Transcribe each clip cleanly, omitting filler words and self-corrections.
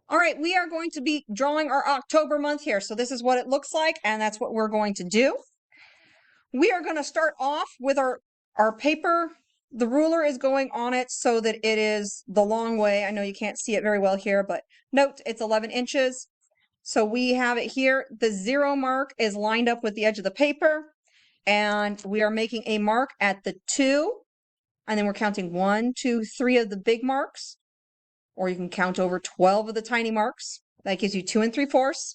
All right, we are going to be drawing our October month here. So this is what it looks like, and that's what we're going to do. We are going to start off with our paper. The ruler is going on it so that it is the long way. I know you can't see it very well here, but note it's 11 inches. So we have it here. The 0 mark is lined up with the edge of the paper, and we are making a mark at the 2, and then we're counting 1, 2, 3 of the big marks, or you can count over 12 of the tiny marks. That gives you 2 3/4.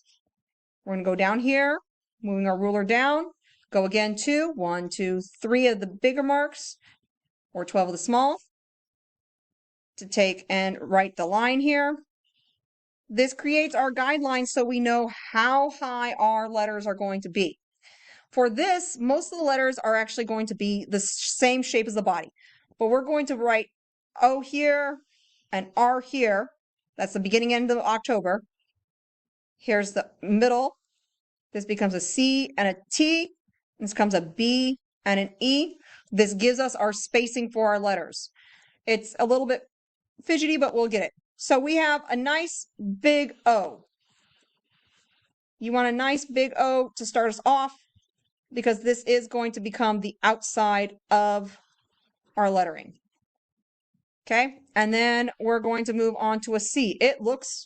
We're going to go down here, moving our ruler down, go again 2, 1, 2, 3 of the bigger marks, or 12 of the small, to take and write the line here. This creates our guidelines so we know how high our letters are going to be. For this, most of the letters are actually going to be the same shape as the body, but we're going to write O here and R here. That's the beginning end of October. Here's the middle. This becomes a C and a T. This becomes a B and an E. This gives us our spacing for our letters. It's a little bit fidgety, but we'll get it. So we have a nice big O. You want a nice big O to start us off because this is going to become the outside of our lettering. Okay, and then we're going to move on to a C. It looks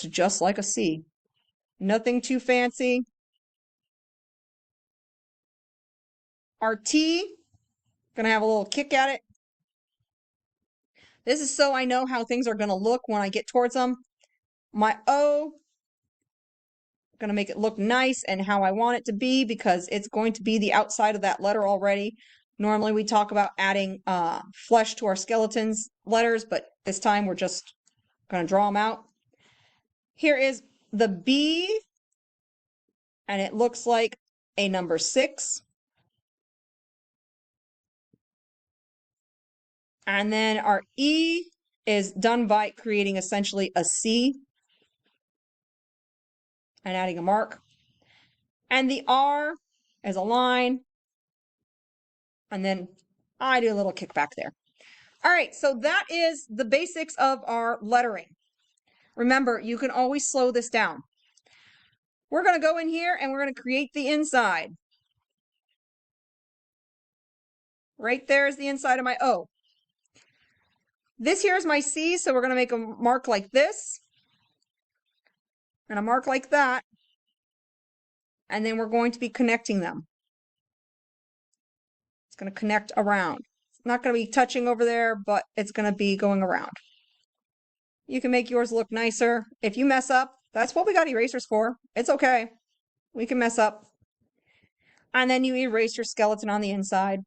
just like a C. Nothing too fancy. Our T, gonna have a little kick at it. This is so I know how things are gonna look when I get towards them. My O, gonna make it look nice and how I want it to be because it's going to be the outside of that letter already. Normally we talk about adding flesh to our skeleton's letters, but this time we're just gonna draw them out. Here is the B, and it looks like a number 6. And then our E is done by creating essentially a C and adding a mark. And the R is a line. And then I do a little kickback there. All right, so that is the basics of our lettering. Remember, you can always slow this down. We're going to go in here and we're going to create the inside. Right there is the inside of my O. This here is my C, so we're going to make a mark like this and a mark like that. And then we're going to be connecting them. It's going to connect around. It's not going to be touching over there, but it's going to be going around. You can make yours look nicer. If you mess up, that's what we got erasers for. It's okay. We can mess up. And then you erase your skeleton on the inside.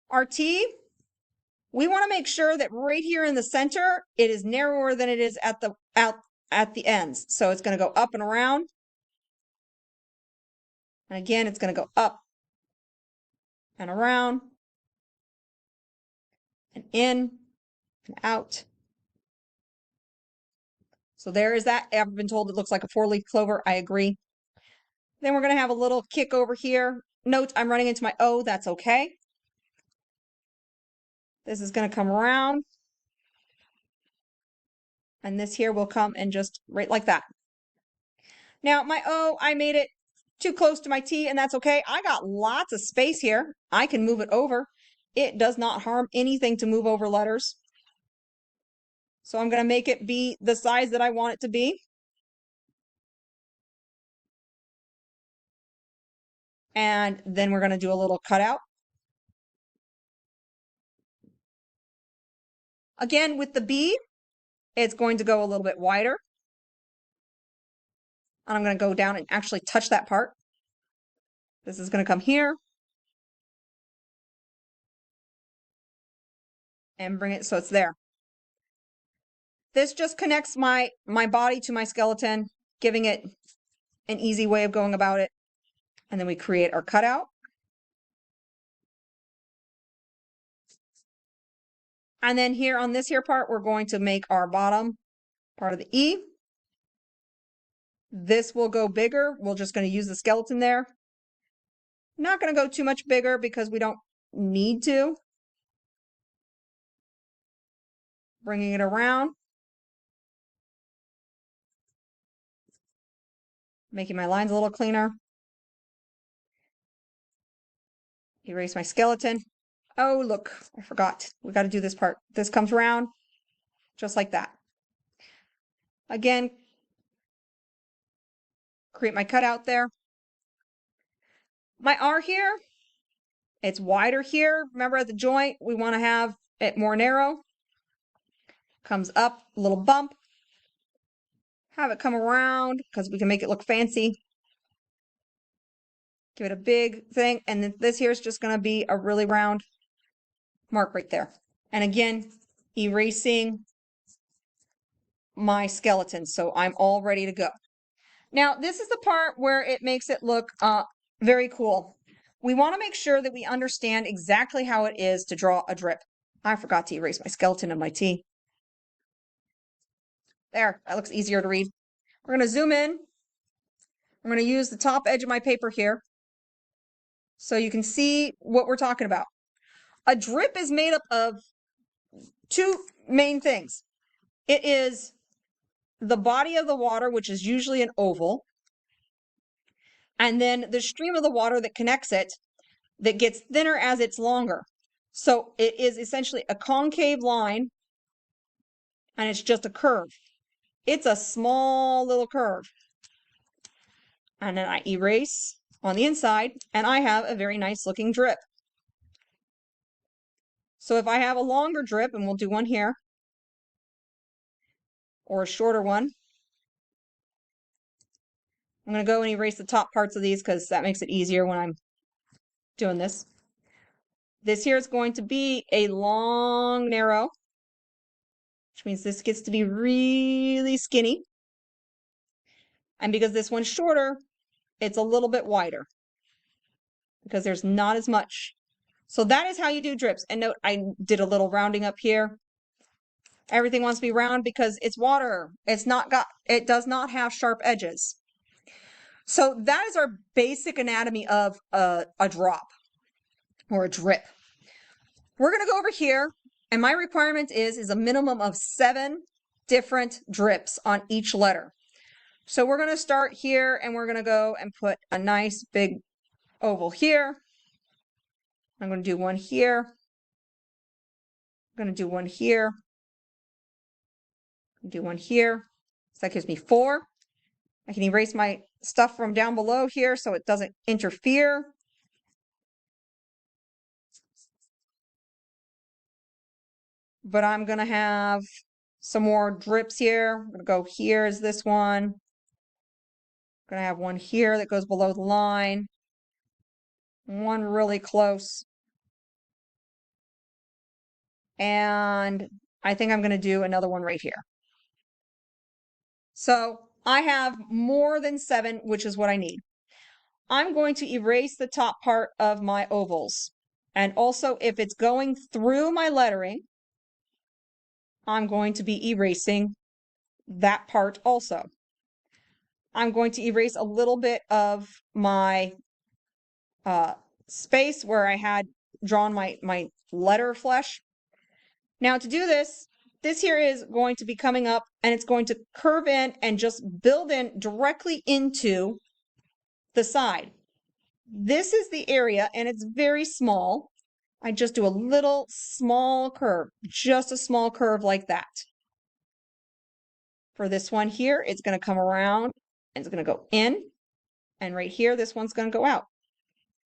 Our T, we want to make sure that right here in the center, it is narrower than it is at the ends. So it's going to go up and around. And again, it's going to go up and around and in and out. So there is that. I've been told it looks like a 4-leaf clover. I agree. Then we're going to have a little kick over here. Note, I'm running into my O. That's okay. This is going to come around. And this here will come and just right like that. Now, my O, I made it too close to my T, and that's okay. I got lots of space here. I can move it over. It does not harm anything to move over letters. So I'm going to make it be the size that I want it to be. And then we're going to do a little cutout. Again, with the B, it's going to go a little bit wider. And I'm going to go down and actually touch that part. This is going to come here. And bring it so it's there. This just connects my body to my skeleton, giving it an easy way of going about it. And then we create our cutout. And then here on this here part, we're going to make our bottom part of the E. This will go bigger. We're just going to use the skeleton there. Not going to go too much bigger because we don't need to. bringing it around, making my lines a little cleaner. Erase my skeleton. Oh, look, I forgot. We got to do this part. This comes around just like that. Again, create my cutout there. My R here, it's wider here. Remember at the joint, we want to have it more narrow. Comes up, a little bump. Have it come around because we can make it look fancy. Give it a big thing. And then this here is just going to be a really round mark right there. And again, erasing my skeleton. So I'm all ready to go. Now, this is the part where it makes it look very cool. We want to make sure that we understand exactly how it is to draw a drip. I forgot to erase my skeleton and my T. There, that looks easier to read. We're going to zoom in. I'm going to use the top edge of my paper here so you can see what we're talking about. A drip is made up of two main things. It is the body of the water, which is usually an oval, and then the stream of the water that connects it that gets thinner as it's longer. So it is essentially a concave line, and it's just a curve. It's a small little curve. And then I erase on the inside, and I have a very nice looking drip. So if I have a longer drip, and we'll do one here, or a shorter one, I'm going to go and erase the top parts of these because that makes it easier when I'm doing this. This here is going to be a long, narrow, which means this gets to be really skinny. And because this one's shorter, it's a little bit wider because there's not as much. So that is how you do drips. And note, I did a little rounding up here. Everything wants to be round because it's water. It does not have sharp edges. So that is our basic anatomy of a drop or a drip. We're going to go over here, and my requirement is a minimum of 7 different drips on each letter. So we're going to start here, and we're going to go and put a nice big oval here. I'm going to do one here. I'm going to do one here. Do one here. So that gives me 4. I can erase my stuff from down below here so it doesn't interfere. But I'm going to have some more drips here. I'm going to go here is this one. I'm going to have one here that goes below the line. One really close. And I think I'm going to do another one right here. So I have more than 7, which is what I need. I'm going to erase the top part of my ovals. And also, if it's going through my lettering, I'm going to be erasing that part also. I'm going to erase a little bit of my space where I had drawn my letter flesh. Now to do this, this here is going to be coming up and it's going to curve in and just build in directly into the side. This is the area and it's very small. I just do a little small curve, just a small curve like that. For this one here, it's going to come around and it's going to go in. And right here, this one's going to go out.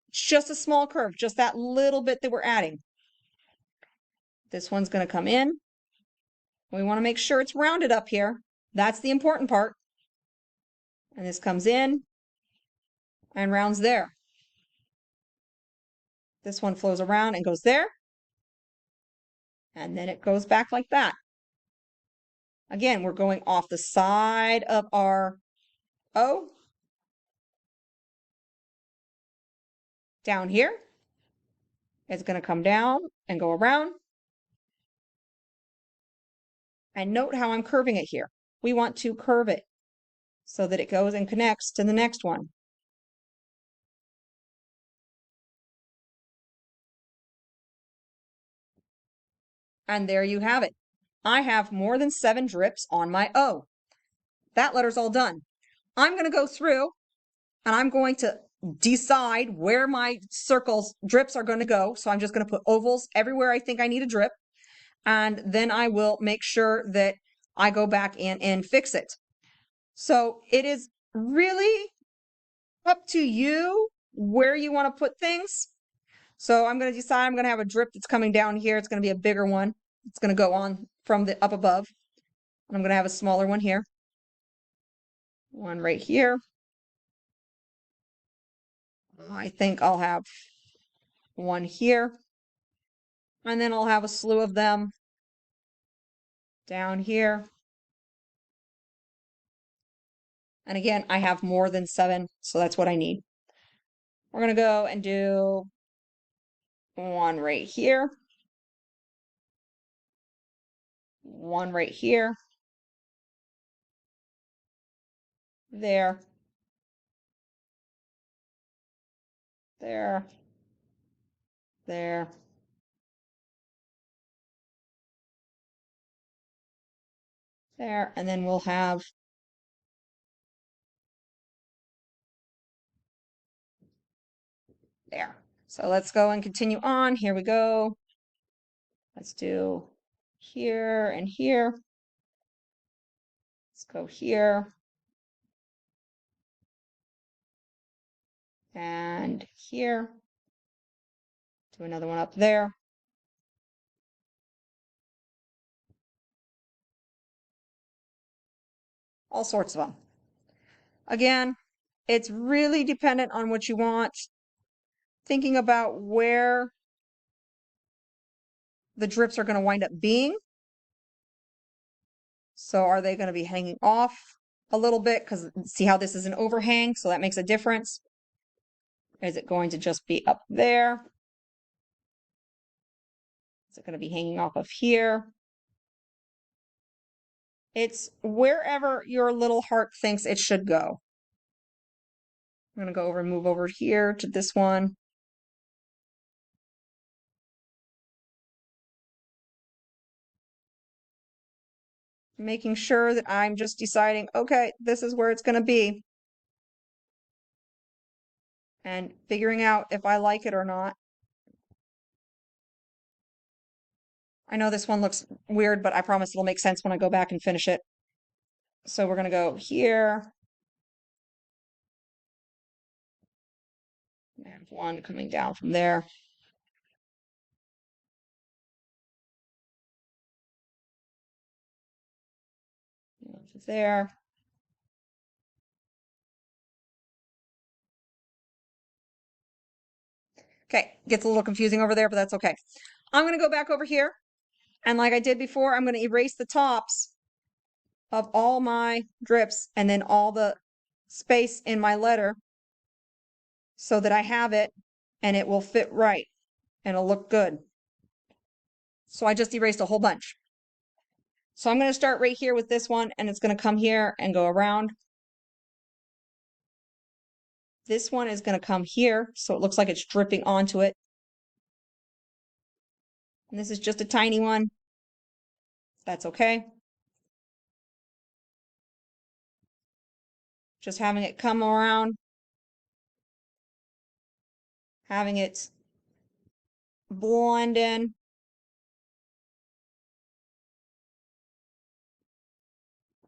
It's just a small curve, just that little bit that we're adding. This one's going to come in. We want to make sure it's rounded up here. That's the important part. And this comes in and rounds there. This one flows around and goes there. And then it goes back like that. Again, we're going off the side of our O. Down here. It's going to come down and go around. And note how I'm curving it here. We want to curve it so that it goes and connects to the next one. And there you have it. I have more than 7 drips on my O. That letter's all done. I'm going to go through and I'm going to decide where my circles drips are going to go. So I'm just going to put ovals everywhere I think I need a drip. And then I will make sure that I go back in and fix it. So it is really up to you where you want to put things. So I'm going to decide I'm going to have a drip that's coming down here. It's going to be a bigger one. It's going to go on from the up above. And I'm going to have a smaller one here. One right here. I think I'll have one here. And then I'll have a slew of them down here. And again, I have more than 7, so that's what I need. We're going to go and do one right here. One right here. There. There. There. There. And then we'll have there. So let's go and continue on. Here we go. Let's do here and here. Let's go here. And here. Do another one up there. All sorts of them. Again, it's really dependent on what you want. Thinking about where the drips are going to wind up being. So are they going to be hanging off a little bit? Because see how this is an overhang, so that makes a difference. Is it going to just be up there? Is it going to be hanging off of here? It's wherever your little heart thinks it should go. I'm going to go over and move over here to this one. Making sure that I'm just deciding, okay, this is where it's going to be. And figuring out if I like it or not. I know this one looks weird, but I promise it'll make sense when I go back and finish it. So we're going to go here. And one coming down from there. There. Okay, gets a little confusing over there, but that's okay. I'm going to go back over here. And like I did before, I'm going to erase the tops of all my drips and then all the space in my letter so that I have it and it will fit right and it'll look good. So I just erased a whole bunch. So I'm going to start right here with this one and it's going to come here and go around. This one is going to come here, so it looks like it's dripping onto it. And this is just a tiny one. That's okay. Just having it come around. Having it blend in.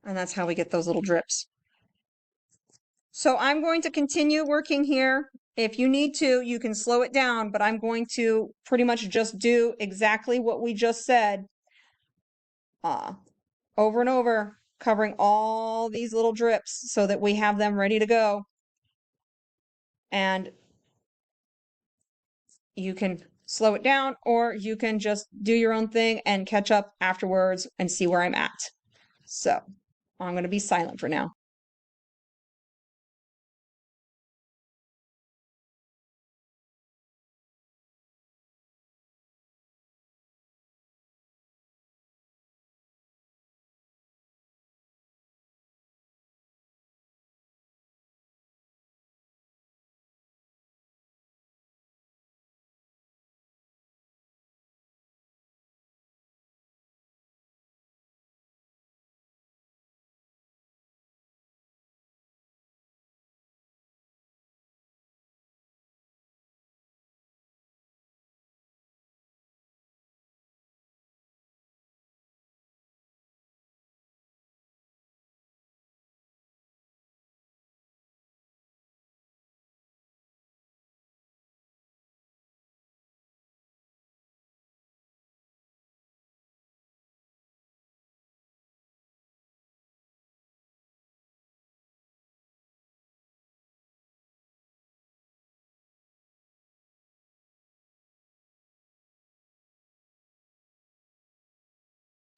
And that's how we get those little drips. So I'm going to continue working here. If you need to, you can slow it down, but I'm going to pretty much just do exactly what we just said. Over and over, covering all these little drips so that we have them ready to go. And you can slow it down or you can just do your own thing and catch up afterwards and see where I'm at. So I'm going to be silent for now.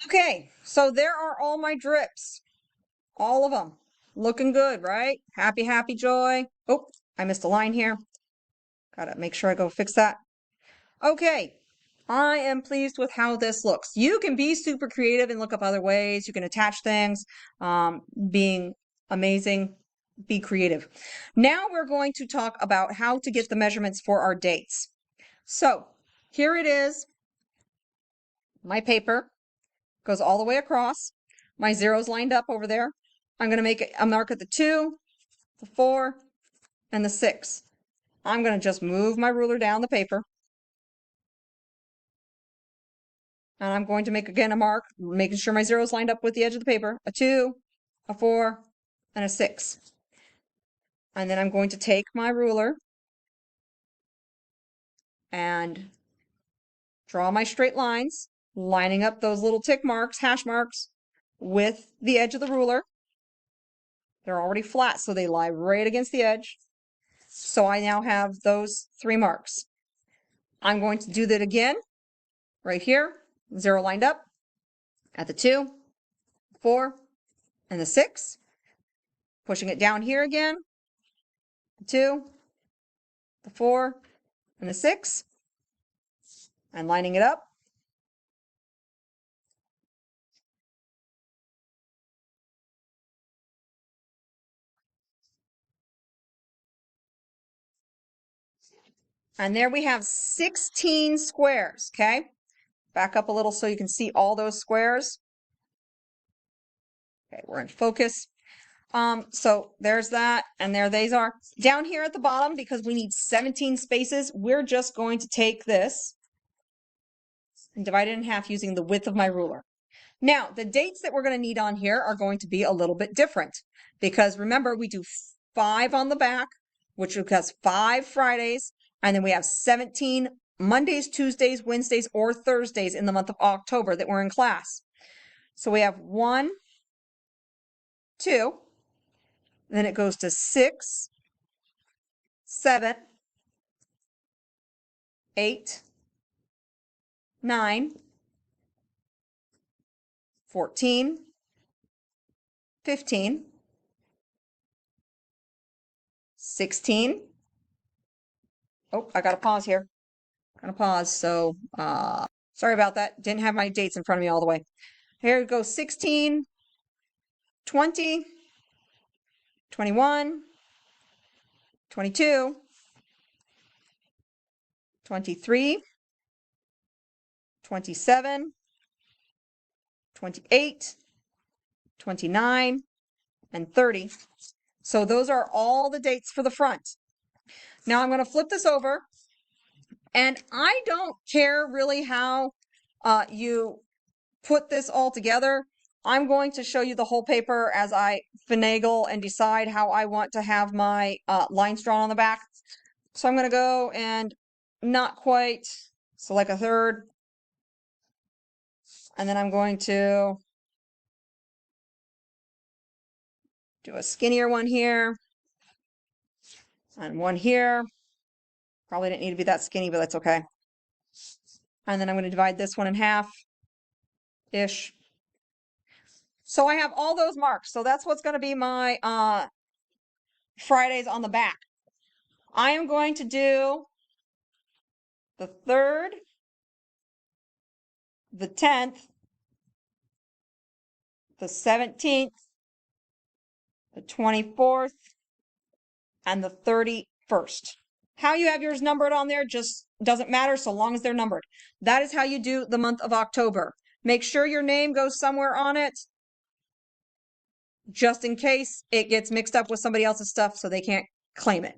Okay, so there are all my drips. All of them. Looking good, right? Happy, happy, joy. Oh, I missed a line here. Gotta make sure I go fix that. Okay, I am pleased with how this looks. You can be super creative and look up other ways. You can attach things, being amazing, be creative. Now we're going to talk about how to get the measurements for our dates. So here it is. My paper goes all the way across. My zeros lined up over there. I'm going to make a mark at the 2, the 4, and the 6. I'm going to just move my ruler down the paper. And I'm going to make again a mark, making sure my zeros lined up with the edge of the paper. A 2, a 4, and a 6. And then I'm going to take my ruler and draw my straight lines, lining up those little tick marks, hash marks, with the edge of the ruler. They're already flat, so they lie right against the edge. So I now have those 3 marks. I'm going to do that again, right here, 0 lined up, at the 2, 4, and the 6. Pushing it down here again, the 2, the 4, and the 6, and lining it up. And there we have 16 squares, okay? Back up a little so you can see all those squares. Okay, we're in focus. So there's that, and there these are. Down here at the bottom, because we need 17 spaces, we're just going to take this and divide it in half using the width of my ruler. Now, the dates that we're going to need on here are going to be a little bit different, because remember, we do 5 on the back, which has 5 Fridays, and then we have 17 Mondays, Tuesdays, Wednesdays, or Thursdays in the month of October that we're in class. So we have 1, 2, then it goes to 6, 7, 8, 9, 14, 15, 16. Oh, I got to pause here. Gonna pause. So, sorry about that. Didn't have my dates in front of me all the way. Here it goes 16, 20, 21, 22, 23, 27, 28, 29, and 30. So those are all the dates for the front. Now I'm going to flip this over, and I don't care really how you put this all together. I'm going to show you the whole paper as I finagle and decide how I want to have my lines drawn on the back. So I'm going to go and not quite, so like a third. And then I'm going to do a skinnier one here and one here. Probably didn't need to be that skinny, but that's okay. And then I'm going to divide this one in half-ish. So I have all those marks. So that's what's going to be my Fridays on the back. I am going to do the 3rd, the 10th, the 17th, the 24th, and the 31st. How you have yours numbered on there just doesn't matter so long as they're numbered. That is how you do the month of October. Make sure your name goes somewhere on it, just in case it gets mixed up with somebody else's stuff so they can't claim it.